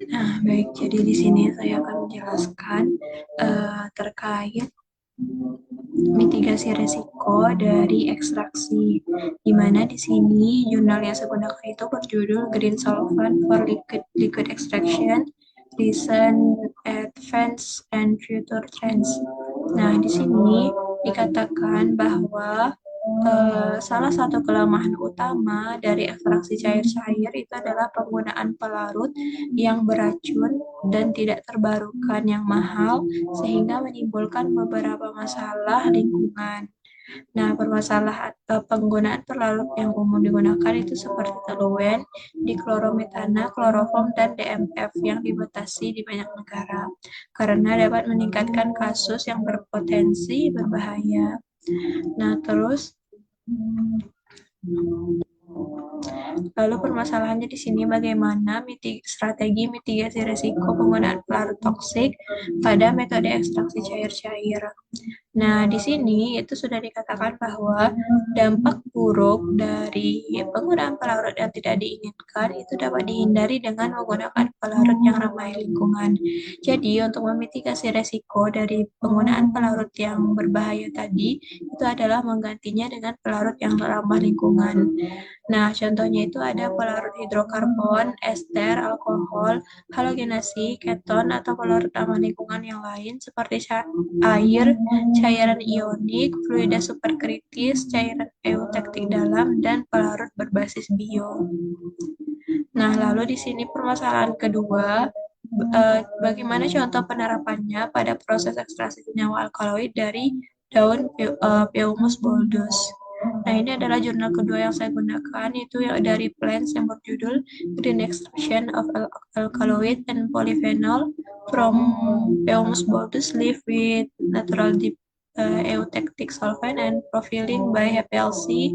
Nah, baik, jadi di sini saya akan menjelaskan terkait mitigasi risiko dari ekstraksi, di mana di sini jurnal yang saya gunakan itu berjudul Green Solvent for Liquid Extraction, Recent Advance and Future Trends. Nah, di sini dikatakan bahwa salah satu kelemahan utama dari ekstraksi cair-cair itu adalah penggunaan pelarut yang beracun dan tidak terbarukan yang mahal, sehingga menimbulkan beberapa masalah lingkungan. Nah, permasalahan penggunaan pelarut yang umum digunakan itu seperti toluen, diklorometana, kloroform, dan DMF yang dibatasi di banyak negara karena dapat meningkatkan kasus yang berpotensi berbahaya. Nah, terus lalu permasalahannya di sini bagaimana strategi mitigasi risiko penggunaan pelarut toksik pada metode ekstraksi cair-cair. Nah, di sini itu sudah dikatakan bahwa dampak buruk dari penggunaan pelarut yang tidak diinginkan itu dapat dihindari dengan menggunakan pelarut yang ramah lingkungan. Jadi, untuk memitigasi risiko dari penggunaan pelarut yang berbahaya tadi, itu adalah menggantinya dengan pelarut yang ramah lingkungan. Nah, contohnya itu ada pelarut hidrokarbon, ester, alkohol, halogenasi, keton, atau pelarut ramah lingkungan yang lain seperti air, cairan ionik, fluida superkritis, cairan eutektik dalam, dan pelarut berbasis bio. Nah, lalu di sini permasalahan kedua, bagaimana contoh penerapannya pada proses ekstraksi senyawa alkaloid dari daun Peumus boldus. Nah, ini adalah jurnal kedua yang saya gunakan, itu yang dari Plants yang berjudul Green Extraction of Alkaloid and Polyphenol from Peumus boldus Leaf with Natural Deep Eutectic Solvent and Profiling by HPLC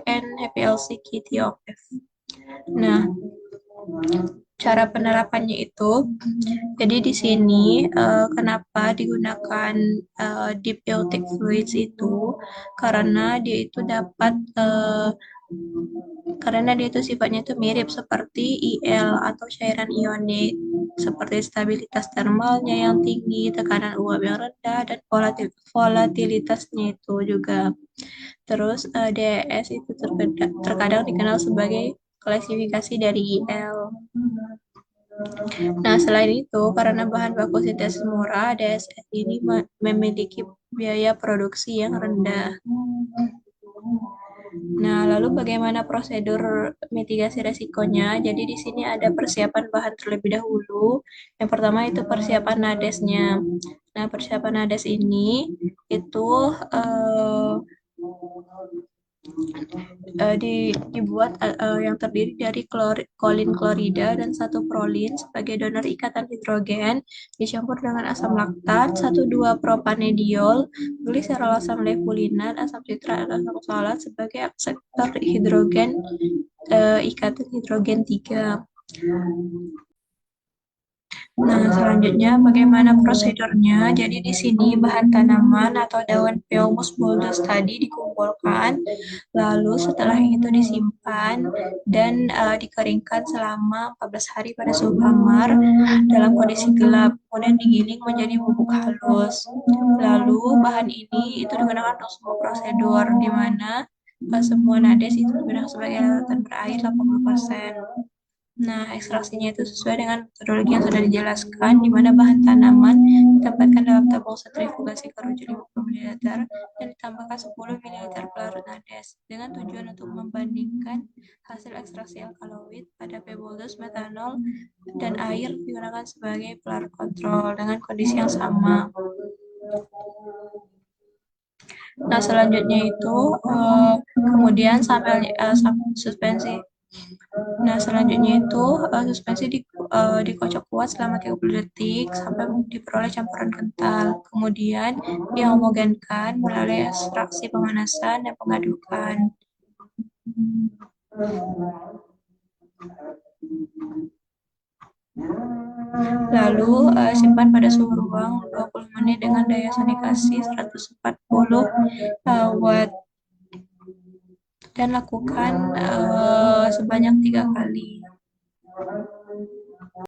and HPLC KTOF. Nah, cara penerapannya itu, jadi di sini kenapa digunakan deep eutectic fluids itu, karena dia itu dapat karena dia itu sifatnya itu mirip seperti IL atau cairan ionik, seperti stabilitas termalnya yang tinggi, tekanan uap yang rendah, dan volatilitasnya itu juga. Terus DES itu terkadang dikenal sebagai klasifikasi dari IL. Nah, selain itu, karena bahan baku sintesis murah, DSS ini memiliki biaya produksi yang rendah. Nah, lalu bagaimana prosedur mitigasi resikonya? Jadi di sini ada persiapan bahan terlebih dahulu. Yang pertama itu persiapan nadesnya. Nah, persiapan nades ini itu dibuat yang terdiri dari kolin klorida dan satu prolin sebagai donor ikatan hidrogen, dicampur dengan asam laktat, 1,2 propanediol, gliserol asam levulinat, asam sitrat, dan asam oksalat sebagai akseptor hidrogen ikatan hidrogen 3. Nah, selanjutnya bagaimana prosedurnya? Jadi di sini bahan tanaman atau daun Peumus boldus tadi dikumpulkan, lalu setelah itu disimpan dan dikeringkan selama 14 hari pada suhu kamar dalam kondisi gelap, kemudian digiling menjadi bubuk halus. Lalu bahan ini itu digunakan untuk semua prosedur, di mana semua nades itu digunakan sebagai larutan berair 80%. Nah, ekstraksinya itu sesuai dengan metodologi yang sudah dijelaskan, di mana bahan tanaman ditempatkan dalam tabung sentrifugasi kerucut 50 ml dan ditambahkan 10 ml pelarut nades, dengan tujuan untuk membandingkan hasil ekstraksi alkaloid pada peboldus, metanol, dan air digunakan sebagai pelarut kontrol dengan kondisi yang sama. Nah, selanjutnya itu kemudian suspensi. Nah, selanjutnya itu suspensi dikocok kuat selama 30 detik sampai diperoleh campuran kental. Kemudian dihomogenkan melalui ekstraksi pemanasan dan pengadukan. Lalu simpan pada suhu ruang 20 menit dengan daya sanikasi 140 watt dan lakukan sebanyak 3 kali.